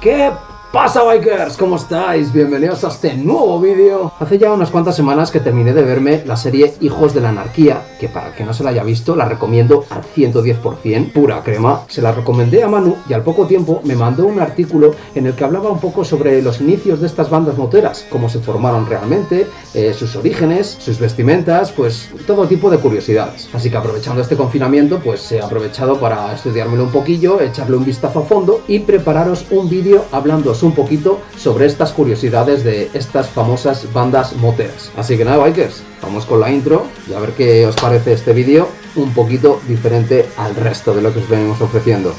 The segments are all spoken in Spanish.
¿Qué pasa, bikers? ¿Cómo estáis? Bienvenidos a este nuevo vídeo. Hace ya unas cuantas semanas que terminé de verme la serie Hijos de la Anarquía, que para el que no se la haya visto la recomiendo al 110%, pura crema. Se la recomendé a Manu y al poco tiempo me mandó un artículo en el que hablaba un poco sobre los inicios de estas bandas moteras, cómo se formaron realmente, sus orígenes, sus vestimentas, pues todo tipo de curiosidades. Así que aprovechando este confinamiento, pues he aprovechado para estudiármelo un poquillo, echarle un vistazo a fondo y prepararos un vídeo hablando un poquito sobre estas curiosidades de estas famosas bandas moteras. Así que nada, bikers, vamos con la intro y a ver qué os parece este vídeo, un poquito diferente al resto de lo que os venimos ofreciendo.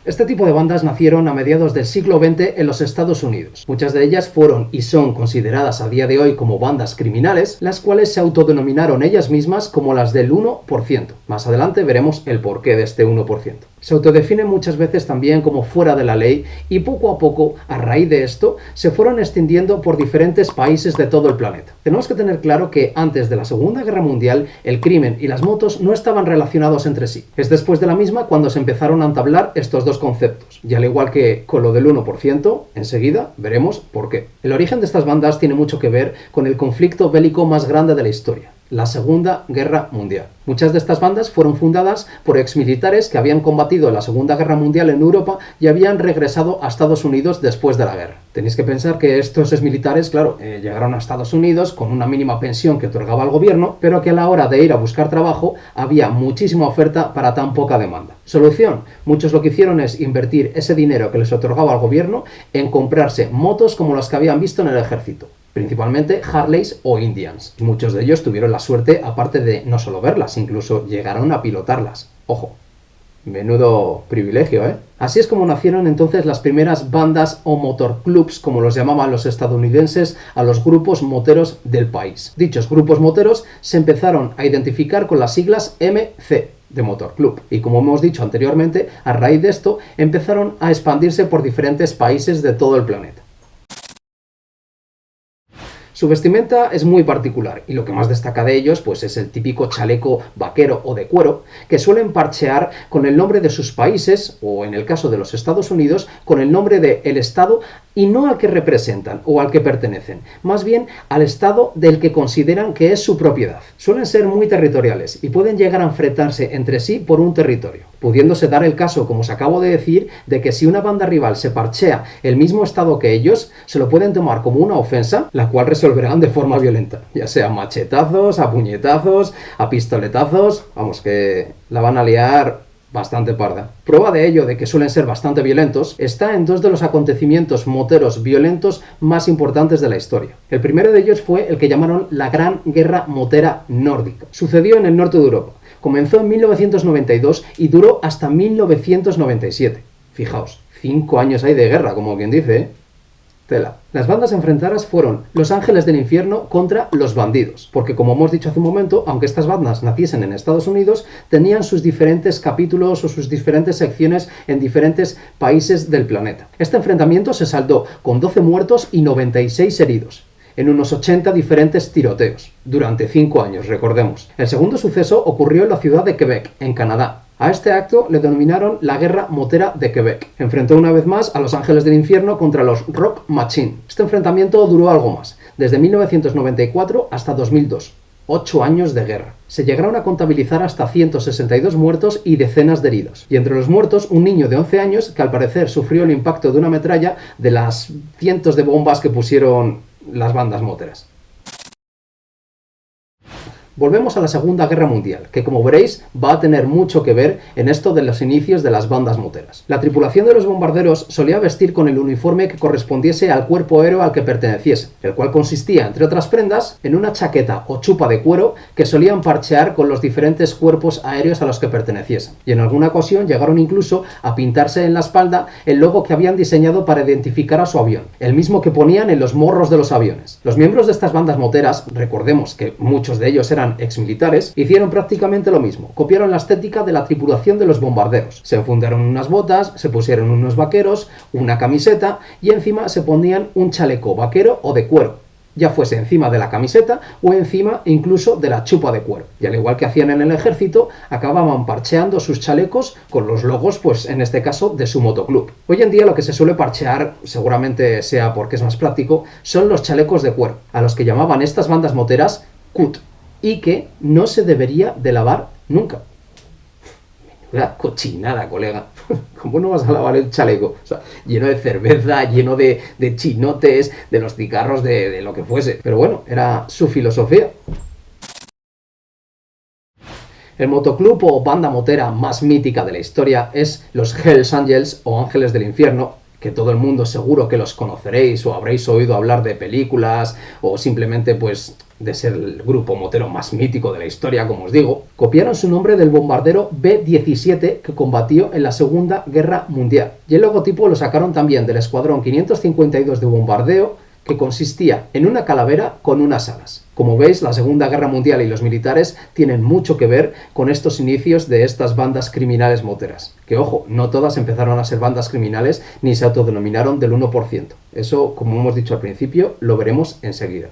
Este tipo de bandas nacieron a mediados del siglo XX en los Estados Unidos. Muchas de ellas fueron y son consideradas a día de hoy como bandas criminales, las cuales se autodenominaron ellas mismas como las del 1%. Más adelante veremos el porqué de este 1%. Se autodefinen muchas veces también como fuera de la ley y poco a poco, a raíz de esto, se fueron extendiendo por diferentes países de todo el planeta. Tenemos que tener claro que antes de la Segunda Guerra Mundial, el crimen y las motos no estaban relacionados entre sí. Es después de la misma cuando se empezaron a entablar estos dos conceptos. Y al igual que con lo del 1%, enseguida veremos por qué. El origen de estas bandas tiene mucho que ver con el conflicto bélico más grande de la historia, la Segunda Guerra Mundial. Muchas de estas bandas fueron fundadas por exmilitares que habían combatido en la Segunda Guerra Mundial en Europa y habían regresado a Estados Unidos después de la guerra. Tenéis que pensar que estos exmilitares, claro, llegaron a Estados Unidos con una mínima pensión que otorgaba el gobierno, pero que a la hora de ir a buscar trabajo había muchísima oferta para tan poca demanda. Solución: muchos lo que hicieron es invertir ese dinero que les otorgaba el gobierno en comprarse motos como las que habían visto en el ejército, principalmente Harleys o Indians. Y muchos de ellos tuvieron la suerte, aparte de no solo verlas, incluso llegaron a pilotarlas. Ojo, menudo privilegio, ¿eh? Así es como nacieron entonces las primeras bandas o motorclubs, como los llamaban los estadounidenses a los grupos moteros del país. Dichos grupos moteros se empezaron a identificar con las siglas MC de motorclub, y como hemos dicho anteriormente, a raíz de esto empezaron a expandirse por diferentes países de todo el planeta. Su vestimenta es muy particular y lo que más destaca de ellos pues es el típico chaleco vaquero o de cuero que suelen parchear con el nombre de sus países, o en el caso de los Estados Unidos con el nombre del estado y no al que representan o al que pertenecen, más bien al estado del que consideran que es su propiedad. Suelen ser muy territoriales y pueden llegar a enfrentarse entre sí por un territorio, pudiéndose dar el caso, como os acabo de decir, de que si una banda rival se parchea el mismo estado que ellos, se lo pueden tomar como una ofensa, la cual resolverán de forma violenta, ya sea a machetazos, a puñetazos, a pistoletazos, vamos, que la van a liar bastante parda. Prueba de ello, de que suelen ser bastante violentos, está en dos de los acontecimientos moteros violentos más importantes de la historia. El primero de ellos fue el que llamaron la Gran Guerra Motera Nórdica. Sucedió en el norte de Europa. Comenzó en 1992 y duró hasta 1997. Fijaos, 5 años hay de guerra, como quien dice, ¿eh? Tela. Las bandas enfrentadas fueron Los Ángeles del Infierno contra Los Bandidos, porque como hemos dicho hace un momento, aunque estas bandas naciesen en Estados Unidos, tenían sus diferentes capítulos o sus diferentes secciones en diferentes países del planeta. Este enfrentamiento se saldó con 12 muertos y 96 heridos, en unos 80 diferentes tiroteos, durante 5 años, recordemos. El segundo suceso ocurrió en la ciudad de Quebec, en Canadá. A este acto le denominaron la Guerra Motera de Quebec. Enfrentó una vez más a los Ángeles del Infierno contra los Rock Machine. Este enfrentamiento duró algo más, desde 1994 hasta 2002. 8 años de guerra. Se llegaron a contabilizar hasta 162 muertos y decenas de heridos. Y entre los muertos, un niño de 11 años que al parecer sufrió el impacto de una metralla de las cientos de bombas que pusieron las bandas moteras. Volvemos a la Segunda Guerra Mundial, que como veréis va a tener mucho que ver en esto de los inicios de las bandas moteras. La tripulación de los bombarderos solía vestir con el uniforme que correspondiese al cuerpo aéreo al que perteneciese, el cual consistía, entre otras prendas, en una chaqueta o chupa de cuero que solían parchear con los diferentes cuerpos aéreos a los que perteneciesen. Y en alguna ocasión llegaron incluso a pintarse en la espalda el logo que habían diseñado para identificar a su avión, el mismo que ponían en los morros de los aviones. Los miembros de estas bandas moteras, recordemos que muchos de ellos eran exmilitares, hicieron prácticamente lo mismo. Copiaron la estética de la tripulación de los bombarderos. Se enfundaron unas botas, se pusieron unos vaqueros, una camiseta y encima se ponían un chaleco vaquero o de cuero, ya fuese encima de la camiseta o encima incluso de la chupa de cuero. Y al igual que hacían en el ejército, acababan parcheando sus chalecos con los logos, pues en este caso, de su motoclub. Hoy en día lo que se suele parchear, seguramente sea porque es más práctico, son los chalecos de cuero, a los que llamaban estas bandas moteras cut, y que no se debería de lavar nunca. Menuda cochinada, colega. ¿Cómo no vas a lavar el chaleco? O sea, lleno de cerveza, lleno de chinotes, de los cigarros, de lo que fuese. Pero bueno, era su filosofía. El motoclub o banda motera más mítica de la historia es los Hells Angels o Ángeles del Infierno, que todo el mundo seguro que los conoceréis o habréis oído hablar de películas o simplemente pues de ser el grupo motero más mítico de la historia, como os digo. Copiaron su nombre del bombardero B-17 que combatió en la Segunda Guerra Mundial. Y el logotipo lo sacaron también del Escuadrón 552 de bombardeo, que consistía en una calavera con unas alas. Como veis, la Segunda Guerra Mundial y los militares tienen mucho que ver con estos inicios de estas bandas criminales moteras. Que ojo, no todas empezaron a ser bandas criminales ni se autodenominaron del 1%. Eso, como hemos dicho al principio, lo veremos enseguida.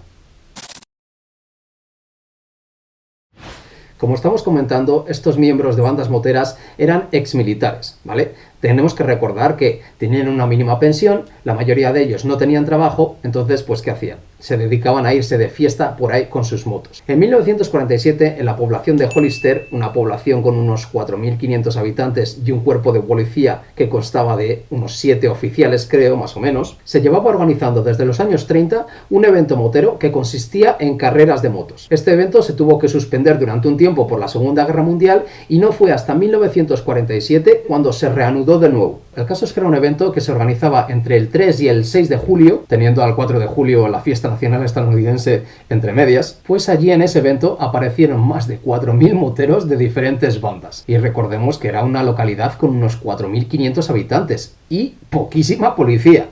Como estamos comentando, estos miembros de bandas moteras eran exmilitares, ¿vale? Tenemos que recordar que tenían una mínima pensión, la mayoría de ellos no tenían trabajo, entonces, pues, ¿qué hacían? Se dedicaban a irse de fiesta por ahí con sus motos. En 1947, en la población de Hollister, una población con unos 4.500 habitantes y un cuerpo de policía que constaba de unos 7 oficiales, creo, más o menos, se llevaba organizando desde los años 30 un evento motero que consistía en carreras de motos. Este evento se tuvo que suspender durante un tiempo por la Segunda Guerra Mundial y no fue hasta 1947 cuando se reanudó de nuevo. El caso es que era un evento que se organizaba entre el 3 y el 6 de julio, teniendo al 4 de julio la fiesta nacional estadounidense entre medias, pues allí en ese evento aparecieron más de 4.000 moteros de diferentes bandas. Y recordemos que era una localidad con unos 4.500 habitantes y poquísima policía.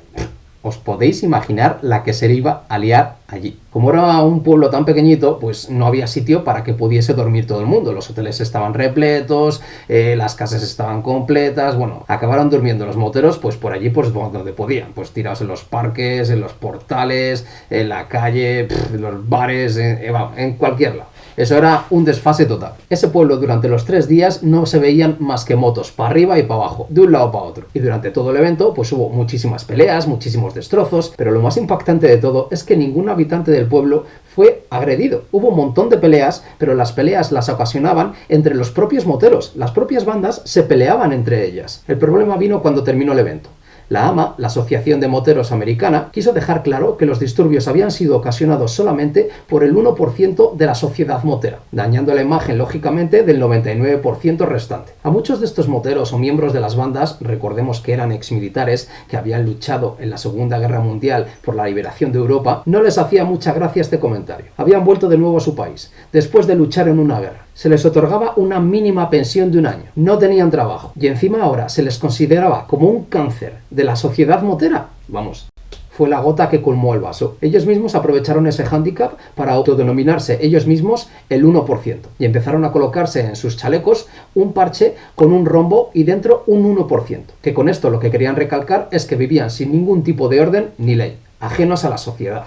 Os podéis imaginar la que se iba a liar allí. Como era un pueblo tan pequeñito, pues no había sitio para que pudiese dormir todo el mundo. Los hoteles estaban repletos, las casas estaban completas. Bueno, acabaron durmiendo los moteros pues por allí, pues donde podían, pues tirados en los parques, en los portales, en la calle, en los bares, en cualquier lado. Eso era un desfase total. Ese pueblo durante los 3 días no se veían más que motos para arriba y para abajo, de un lado para otro. Y durante todo el evento pues hubo muchísimas peleas, muchísimos destrozos, pero lo más impactante de todo es que ningún habitante del pueblo fue agredido. Hubo un montón de peleas, pero las peleas las ocasionaban entre los propios moteros. Las propias bandas se peleaban entre ellas. El problema vino cuando terminó el evento. La AMA, la Asociación de Moteros Americana, quiso dejar claro que los disturbios habían sido ocasionados solamente por el 1% de la sociedad motera, dañando la imagen, lógicamente, del 99% restante. A muchos de estos moteros o miembros de las bandas, recordemos que eran exmilitares que habían luchado en la Segunda Guerra Mundial por la liberación de Europa, no les hacía mucha gracia este comentario. Habían vuelto de nuevo a su país, después de luchar en una guerra. Se les otorgaba una mínima pensión de 1 año, no tenían trabajo, y encima ahora se les consideraba como un cáncer de la sociedad motera. Vamos, fue la gota que colmó el vaso. Ellos mismos aprovecharon ese hándicap para autodenominarse ellos mismos el 1%, y empezaron a colocarse en sus chalecos un parche con un rombo y dentro un 1%, que con esto lo que querían recalcar es que vivían sin ningún tipo de orden ni ley, ajenos a la sociedad.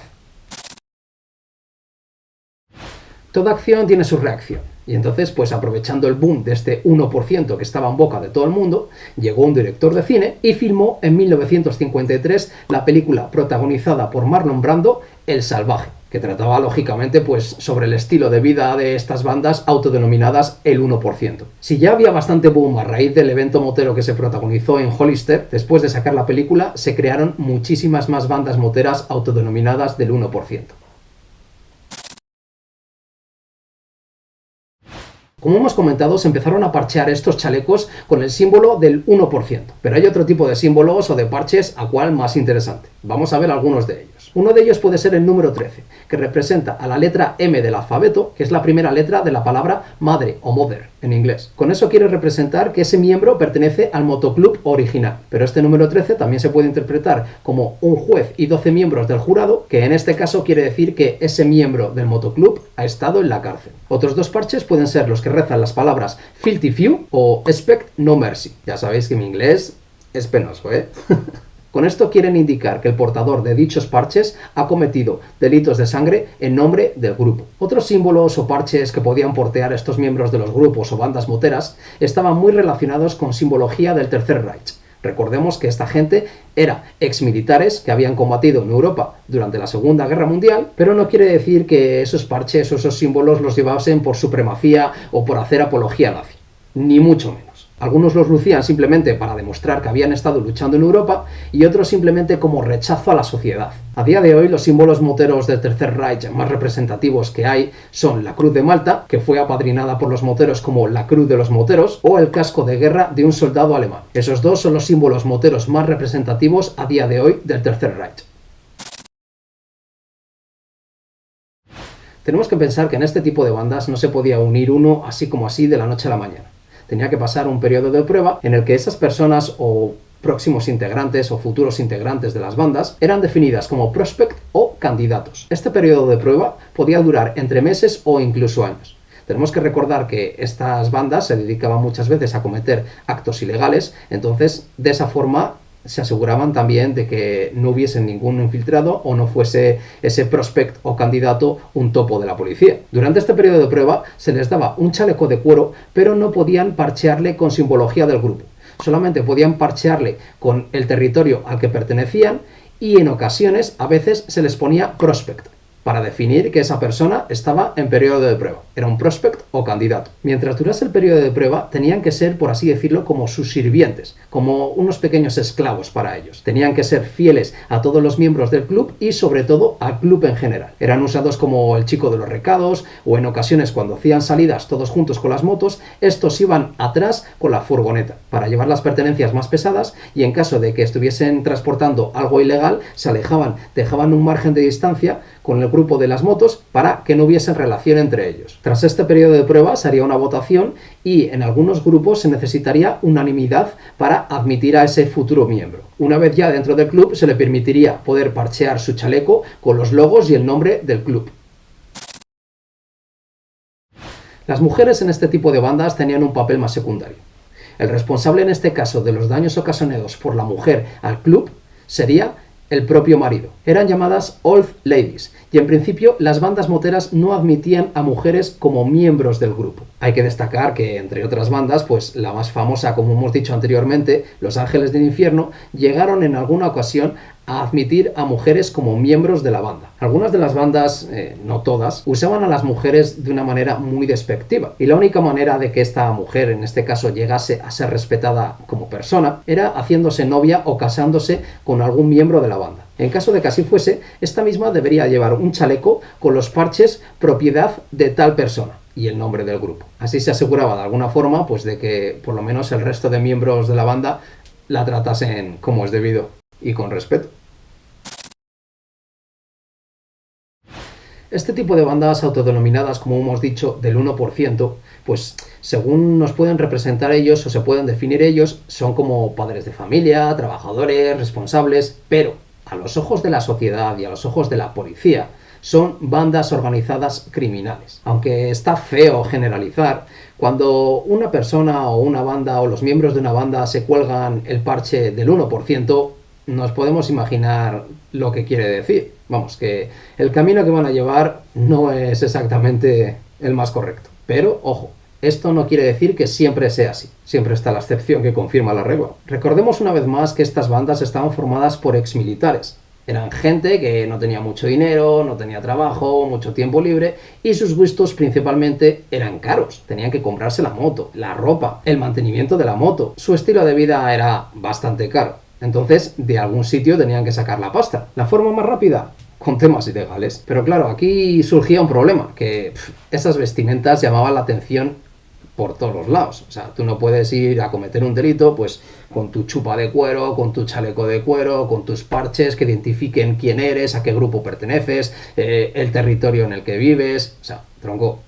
Toda acción tiene su reacción. Y entonces, pues aprovechando el boom de este 1% que estaba en boca de todo el mundo, llegó un director de cine y filmó en 1953 la película protagonizada por Marlon Brando, El Salvaje, que trataba lógicamente pues sobre el estilo de vida de estas bandas autodenominadas el 1%. Si ya había bastante boom a raíz del evento motero que se protagonizó en Hollister, después de sacar la película se crearon muchísimas más bandas moteras autodenominadas del 1%. Como hemos comentado, se empezaron a parchear estos chalecos con el símbolo del 1%, pero hay otro tipo de símbolos o de parches a cual más interesante. Vamos a ver algunos de ellos. Uno de ellos puede ser el número 13, que representa a la letra M del alfabeto, que es la primera letra de la palabra madre o mother en inglés. Con eso quiere representar que ese miembro pertenece al motoclub original, pero este número 13 también se puede interpretar como un juez y 12 miembros del jurado, que en este caso quiere decir que ese miembro del motoclub ha estado en la cárcel. Otros dos parches pueden ser los que rezan las palabras filthy few o expect no mercy. Ya sabéis que mi inglés es penoso, ¿eh? Con esto quieren indicar que el portador de dichos parches ha cometido delitos de sangre en nombre del grupo. Otros símbolos o parches que podían portear estos miembros de los grupos o bandas moteras estaban muy relacionados con simbología del Tercer Reich. Recordemos que esta gente era exmilitares que habían combatido en Europa durante la Segunda Guerra Mundial, pero no quiere decir que esos parches o esos símbolos los llevasen por supremacía o por hacer apología nazi, ni mucho menos. Algunos los lucían simplemente para demostrar que habían estado luchando en Europa y otros simplemente como rechazo a la sociedad. A día de hoy los símbolos moteros del Tercer Reich más representativos que hay son la Cruz de Malta, que fue apadrinada por los moteros como la Cruz de los Moteros, o el casco de guerra de un soldado alemán. Esos dos son los símbolos moteros más representativos a día de hoy del Tercer Reich. Tenemos que pensar que en este tipo de bandas no se podía unir uno así como así de la noche a la mañana. Tenía que pasar un periodo de prueba en el que esas personas o próximos integrantes o futuros integrantes de las bandas eran definidas como prospect o candidatos. Este periodo de prueba podía durar entre meses o incluso años. Tenemos que recordar que estas bandas se dedicaban muchas veces a cometer actos ilegales, entonces de esa forma se aseguraban también de que no hubiese ningún infiltrado o no fuese ese prospect o candidato un topo de la policía. Durante este periodo de prueba se les daba un chaleco de cuero, pero no podían parchearle con simbología del grupo. Solamente podían parchearle con el territorio al que pertenecían y en ocasiones a veces se les ponía prospect, para definir que esa persona estaba en periodo de prueba. Era un prospect o candidato. Mientras durase el periodo de prueba, tenían que ser, por así decirlo, como sus sirvientes, como unos pequeños esclavos para ellos. Tenían que ser fieles a todos los miembros del club y, sobre todo, al club en general. Eran usados como el chico de los recados, o en ocasiones cuando hacían salidas todos juntos con las motos, estos iban atrás con la furgoneta, para llevar las pertenencias más pesadas y en caso de que estuviesen transportando algo ilegal, se alejaban, dejaban un margen de distancia con el grupo de las motos para que no hubiese relación entre ellos. Tras este periodo de prueba se haría una votación y en algunos grupos se necesitaría unanimidad para admitir a ese futuro miembro. Una vez ya dentro del club se le permitiría poder parchear su chaleco con los logos y el nombre del club. Las mujeres en este tipo de bandas tenían un papel más secundario. El responsable en este caso de los daños ocasionados por la mujer al club sería el propio marido. Eran llamadas Old Ladies y en principio las bandas moteras no admitían a mujeres como miembros del grupo. Hay que destacar que entre otras bandas, pues la más famosa, como hemos dicho anteriormente, Los Ángeles del Infierno, llegaron en alguna ocasión a admitir a mujeres como miembros de la banda. Algunas de las bandas, no todas, usaban a las mujeres de una manera muy despectiva y la única manera de que esta mujer, en este caso, llegase a ser respetada como persona era haciéndose novia o casándose con algún miembro de la banda. En caso de que así fuese, esta misma debería llevar un chaleco con los parches propiedad de tal persona y el nombre del grupo. Así se aseguraba de alguna forma pues de que por lo menos el resto de miembros de la banda la tratasen como es debido y con respeto. Este tipo de bandas autodenominadas, como hemos dicho, del 1%, pues según nos pueden representar ellos o se pueden definir ellos, son como padres de familia, trabajadores, responsables, pero a los ojos de la sociedad y a los ojos de la policía son bandas organizadas criminales. Aunque está feo generalizar, cuando una persona o una banda o los miembros de una banda se cuelgan el parche del 1%, nos podemos imaginar lo que quiere decir. Vamos, que el camino que van a llevar no es exactamente el más correcto. Pero, ojo, esto no quiere decir que siempre sea así. Siempre está la excepción que confirma la regla. Recordemos una vez más que estas bandas estaban formadas por exmilitares. Eran gente que no tenía mucho dinero, no tenía trabajo, mucho tiempo libre y sus gustos principalmente eran caros. Tenían que comprarse la moto, la ropa, el mantenimiento de la moto. Su estilo de vida era bastante caro. Entonces, de algún sitio tenían que sacar la pasta. ¿La forma más rápida? Con temas ilegales. Pero claro, aquí surgía un problema, que esas vestimentas llamaban la atención por todos los lados. O sea, tú no puedes ir a cometer un delito pues con tu chupa de cuero, con tu chaleco de cuero, con tus parches que identifiquen quién eres, a qué grupo perteneces, el territorio en el que vives. O sea, tronco,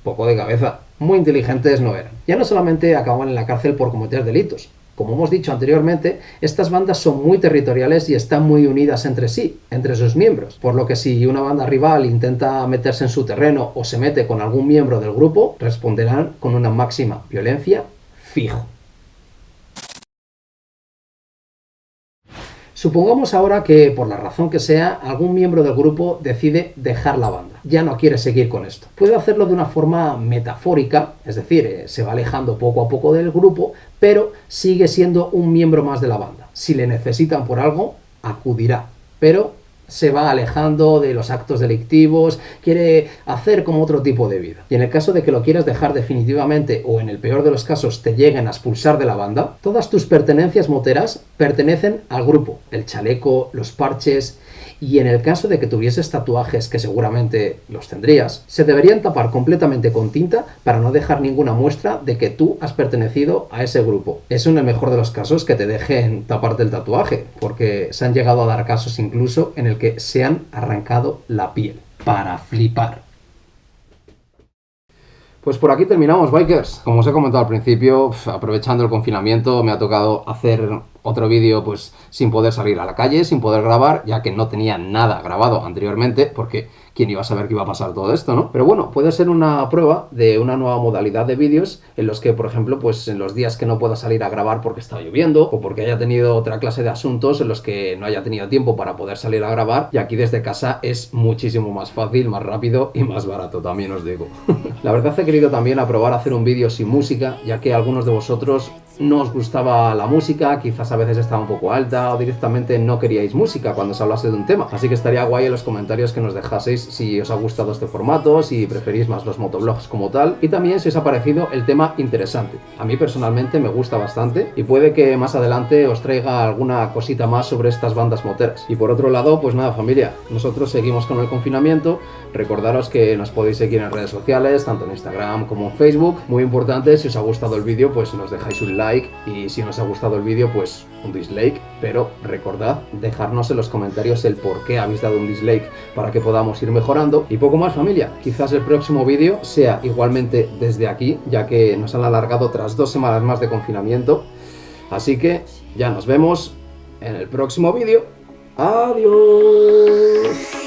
poco de cabeza. Muy inteligentes no eran. Ya no solamente acababan en la cárcel por cometer delitos. Como hemos dicho anteriormente, estas bandas son muy territoriales y están muy unidas entre sí, entre sus miembros, por lo que si una banda rival intenta meterse en su terreno o se mete con algún miembro del grupo, responderán con una máxima violencia fijo. Supongamos ahora que, por la razón que sea, algún miembro del grupo decide dejar la banda. Ya no quiere seguir con esto. Puede hacerlo de una forma metafórica, es decir, se va alejando poco a poco del grupo, pero sigue siendo un miembro más de la banda. Si le necesitan por algo, acudirá, pero se va alejando de los actos delictivos, quiere hacer como otro tipo de vida. Y en el caso de que lo quieras dejar definitivamente o en el peor de los casos te lleguen a expulsar de la banda, todas tus pertenencias moteras pertenecen al grupo. El chaleco, los parches, y en el caso de que tuvieses tatuajes, que seguramente los tendrías, se deberían tapar completamente con tinta para no dejar ninguna muestra de que tú has pertenecido a ese grupo. Es en el mejor de los casos que te dejen taparte el tatuaje, porque se han llegado a dar casos incluso en el que se han arrancado la piel. Para flipar. Pues por aquí terminamos, bikers. Como os he comentado al principio, aprovechando el confinamiento me ha tocado hacer otro vídeo pues sin poder salir a la calle, sin poder grabar, ya que no tenía nada grabado anteriormente, porque quién iba a saber que iba a pasar todo esto, ¿no? Pero bueno, puede ser una prueba de una nueva modalidad de vídeos en los que, por ejemplo, pues en los días que no pueda salir a grabar porque está lloviendo o porque haya tenido otra clase de asuntos en los que no haya tenido tiempo para poder salir a grabar, y aquí desde casa es muchísimo más fácil, más rápido y más barato, también os digo. La verdad he querido también probar a hacer un vídeo sin música, ya que a algunos de vosotros no os gustaba la música, quizás a veces estaba un poco alta o directamente no queríais música cuando se hablase de un tema. Así que estaría guay en los comentarios que nos dejaseis si os ha gustado este formato, si preferís más los motovlogs como tal, y también si os ha parecido el tema interesante. A mí personalmente me gusta bastante y puede que más adelante os traiga alguna cosita más sobre estas bandas moteras. Y por otro lado, pues nada, familia, nosotros seguimos con el confinamiento. Recordaros que nos podéis seguir en redes sociales, tanto en Instagram como en Facebook. Muy importante, si os ha gustado el vídeo, pues nos dejáis un like, y si no os ha gustado el vídeo, pues un dislike, pero recordad dejarnos en los comentarios el por qué habéis dado un dislike para que podamos ir mejorando. Y poco más, familia, quizás el próximo vídeo sea igualmente desde aquí, ya que nos han alargado tras 2 semanas más de confinamiento. Así que ya nos vemos en el próximo vídeo. ¡Adiós!